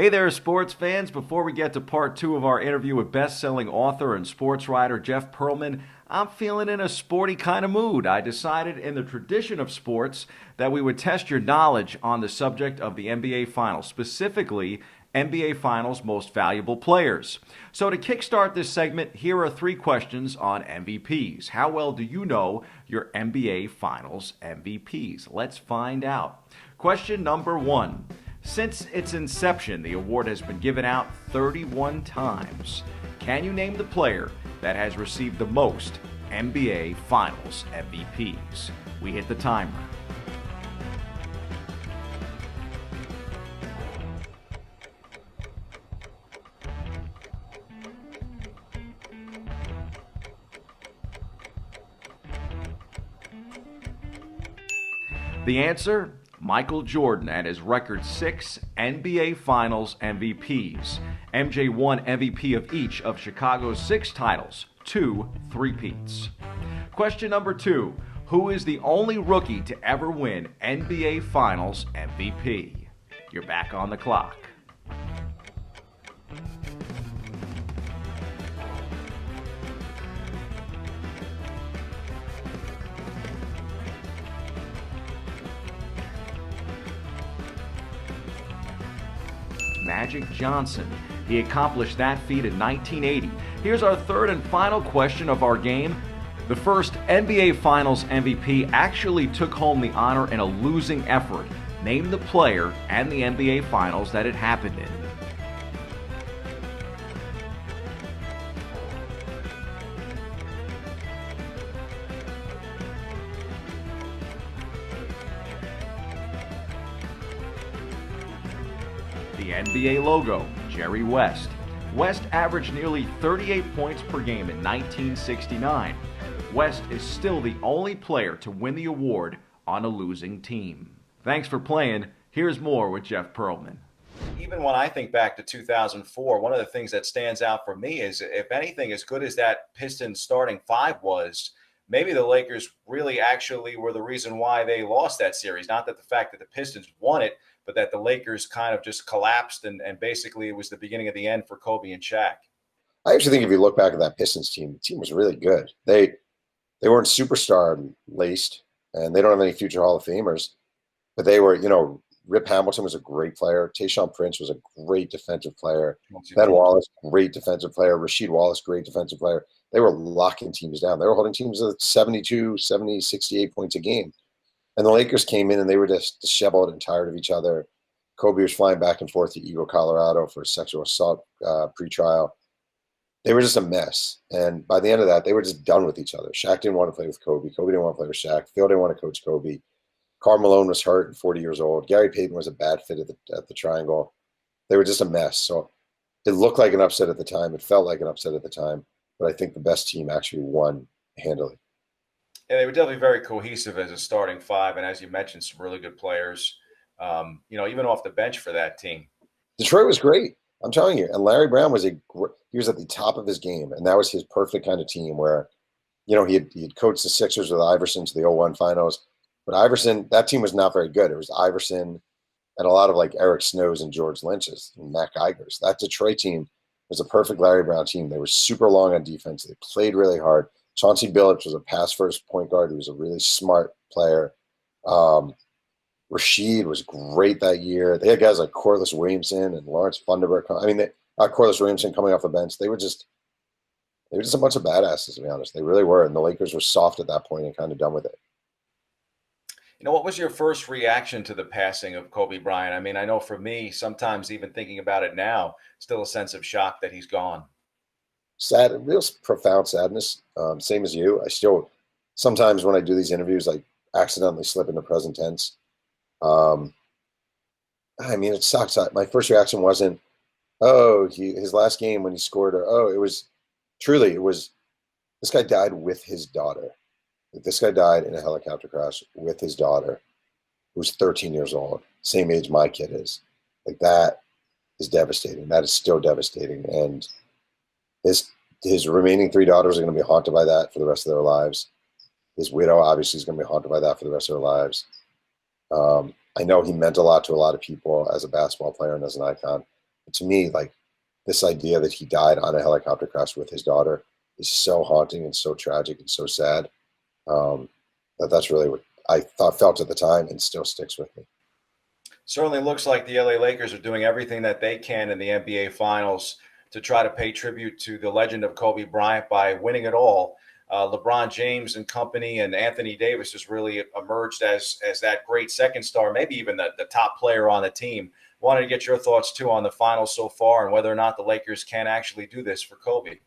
Hey there, sports fans. Before we get to part two of our interview with best-selling author and sports writer Jeff Pearlman, I'm feeling in a sporty kind of mood. I decided, in the tradition of sports, that we would test your knowledge on the subject of the NBA Finals, specifically NBA Finals Most Valuable Players. So to kickstart this segment, here are three questions on MVPs. How well do you know your NBA Finals MVPs? Let's find out. Question number one. Since its inception, the award has been given out 31 times. Can you name the player that has received the most NBA Finals MVPs? We hit the timer. The answer? Michael Jordan and his record 6 NBA Finals MVPs. MJ won MVP of each of Chicago's 6 titles, 2 three-peats. Question number 2. Who is the only rookie to ever win NBA Finals MVP? You're back on the clock. Magic Johnson. He accomplished that feat in 1980. Here's our third and final question of our game. The first NBA Finals MVP actually took home the honor in a losing effort. Name the player and the NBA Finals that it happened in. The NBA logo, Jerry West. West averaged nearly 38 points per game in 1969. West is still the only player to win the award on a losing team. Thanks for playing. Here's more with Jeff Pearlman. Even when I think back to 2004, one of the things that stands out for me is, if anything, as good as that Pistons starting five was, maybe the Lakers really actually were the reason why they lost that series. Not that the fact that the Pistons won it, but that the Lakers kind of just collapsed, and basically it was the beginning of the end for Kobe and Shaq. I actually think if you look back at that Pistons team, the team was really good. They weren't superstar laced, and they don't have any future Hall of Famers, but they were, Rip Hamilton was a great player. Tayshaun Prince was a great defensive player. Ben Wallace, great defensive player. Rasheed Wallace, great defensive player. They were locking teams down. They were holding teams at 72, 70, 68 points a game. And the Lakers came in and they were just disheveled and tired of each other. Kobe was flying back and forth to Eagle, Colorado for a sexual assault pretrial. They were just a mess. And by the end of that, they were just done with each other. Shaq didn't want to play with Kobe. Kobe didn't want to play with Shaq. Phil didn't want to coach Kobe. Karl Malone was hurt and 40 years old. Gary Payton was a bad fit at the Triangle. They were just a mess. So it looked like an upset at the time. It felt like an upset at the time. But I think the best team actually won handily. Yeah, they were definitely very cohesive as a starting five. And as you mentioned, some really good players, even off the bench for that team. Detroit was great. I'm telling you. And Larry Brown he was at the top of his game. And that was his perfect kind of team where, he had coached the Sixers with Iverson to the 0-1 finals. But Iverson, that team was not very good. It was Iverson and a lot of like Eric Snows and George Lynch's and Matt Geiger's. That Detroit team was a perfect Larry Brown team. They were super long on defense. They played really hard. Chauncey Billups was a pass-first point guard who was a really smart player. Rasheed was great that year. They had guys like Corliss Williamson and Lawrence Funderburk. Corliss Williamson coming off the bench. They were just a bunch of badasses, to be honest. They really were. And the Lakers were soft at that point and kind of done with it. What was your first reaction to the passing of Kobe Bryant? I mean, I know for me, sometimes even thinking about it now, still a sense of shock that he's gone. Sad, real profound sadness. Same as you. I still, sometimes when I do these interviews, I accidentally slip into present tense. It sucks. My first reaction wasn't, his last game when he scored, or, it was this guy died with his daughter. This guy died in a helicopter crash with his daughter, who's 13 years old, same age my kid is. Like, that is devastating. That is still devastating. And his remaining 3 daughters are going to be haunted by that for the rest of their lives. His widow obviously is going to be haunted by that for the rest of their lives. I know he meant a lot to a lot of people as a basketball player and as an icon. To me, like this idea that he died on a helicopter crash with his daughter is so haunting and so tragic and so sad. That's really what I felt at the time and still sticks with me. Certainly looks like the LA Lakers are doing everything that they can in the NBA Finals to try to pay tribute to the legend of Kobe Bryant by winning it all. LeBron James and company and Anthony Davis has really emerged as that great second star, maybe even the top player on the team. Wanted to get your thoughts too on the finals so far and whether or not the Lakers can actually do this for Kobe.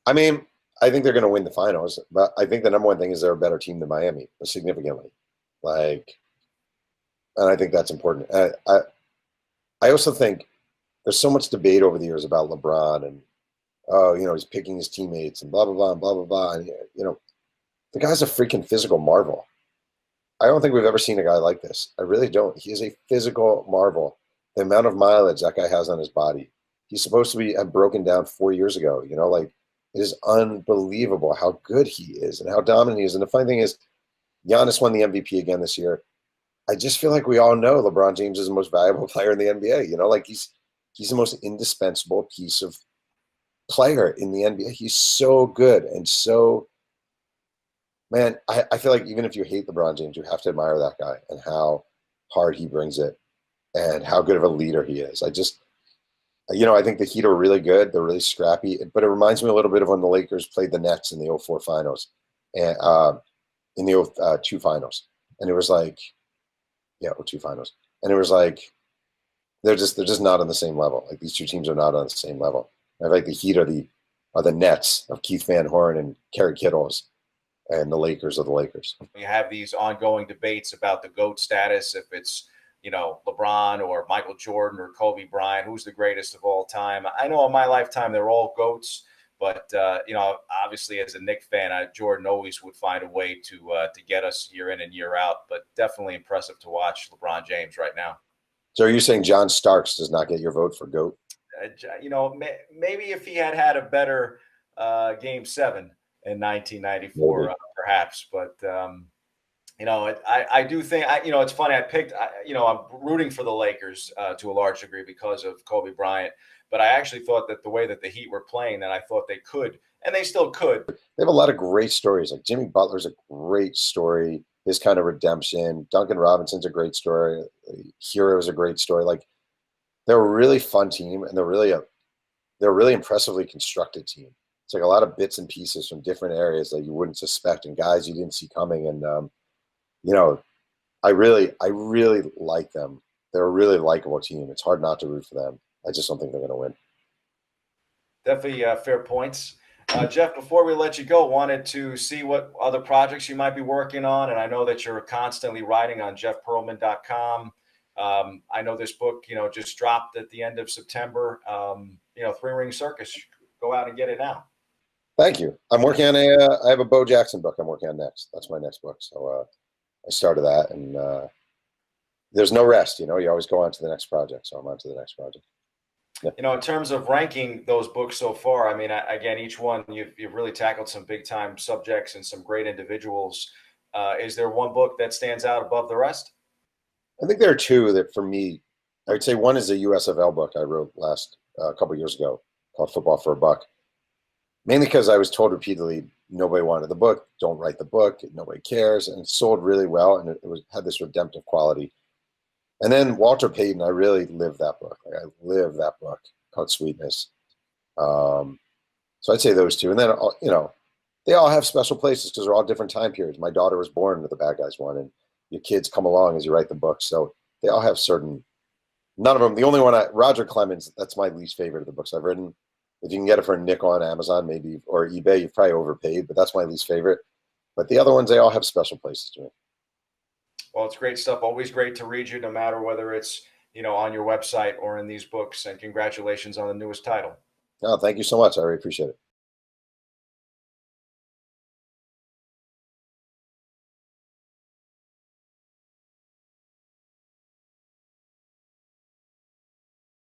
I mean, I think they're going to win the finals, but I think the number one thing is they're a better team than Miami, significantly. Like, and I think that's important. I also think there's so much debate over the years about LeBron and he's picking his teammates and blah blah blah and blah blah blah. And the guy's a freaking physical marvel. I don't think we've ever seen a guy like this. I really don't. He is a physical marvel. The amount of mileage that guy has on his body. He's supposed to have broken down 4 years ago. Like it is unbelievable how good he is and how dominant he is. And the funny thing is, Giannis won the MVP again this year. I just feel like we all know LeBron James is the most valuable player in the NBA. Like he's the most indispensable piece of player in the NBA. He's so good and so, man, I feel like even if you hate LeBron James, you have to admire that guy and how hard he brings it and how good of a leader he is. I think the Heat are really good. They're really scrappy, but it reminds me a little bit of when the Lakers played the Nets in the '04 finals and in the '02 finals. And it was like, yeah, '02 finals. And it was like, they're just not on the same level. Like these two teams are not on the same level. I like the Heat are the Nets of Keith Van Horn and Kerry Kittles, and the Lakers are the Lakers. We have these ongoing debates about the GOAT status, if it's LeBron or Michael Jordan or Kobe Bryant, who's the greatest of all time. I know in my lifetime they're all GOATs, but obviously as a Knicks fan, Jordan always would find a way to get us year in and year out. But definitely impressive to watch LeBron James right now. So are you saying John Starks does not get your vote for GOAT? Maybe if he had a better Game 7 in 1994, perhaps. But I do think it's funny. I'm rooting for the Lakers to a large degree because of Kobe Bryant. But I actually thought that the way that the Heat were playing, that I thought they could, and they still could. They have a lot of great stories. Like Jimmy Butler's a great story. His kind of redemption. Duncan Robinson's a great story. Hero is a great story. Like they're a really fun team, and they're a really impressively constructed team. It's like a lot of bits and pieces from different areas that you wouldn't suspect and guys you didn't see coming. And I really like them. They're a really likable team. It's hard not to root for them. I just don't think they're going to win. Definitely fair points. Jeff, before we let you go, wanted to see what other projects you might be working on. And I know that you're constantly writing on jeffpearlman.com. I know this book, just dropped at the end of September. Ring Circus. Go out and get it now. Thank you. I'm working on I have a Bo Jackson book I'm working on next. That's my next book. So I started that, and there's no rest. You always go on to the next project. So I'm on to the next project. Yeah. In terms of ranking those books so far, I mean, again, each one you've really tackled some big time subjects and some great individuals. Is there one book that stands out above the rest? I think there are two that, for me, I would say one is a USFL book I wrote a couple of years ago called Football for a Buck. Mainly because I was told repeatedly nobody wanted the book, don't write the book, nobody cares, and it sold really well, and it had this redemptive quality. And then Walter Payton, I really lived that book. Like I lived that book called Sweetness. So I'd say those two. And then, they all have special places because they're all different time periods. My daughter was born with the Bad Guys one, and your kids come along as you write the book. So they all have none of them. The only one, Roger Clemens, that's my least favorite of the books I've written. If you can get it for a nickel on Amazon, maybe, or eBay, you've probably overpaid, but that's my least favorite. But the other ones, they all have special places to me. Well, it's great stuff. Always great to read you, no matter whether it's, on your website or in these books. And congratulations on the newest title. Oh, thank you so much. I really appreciate it.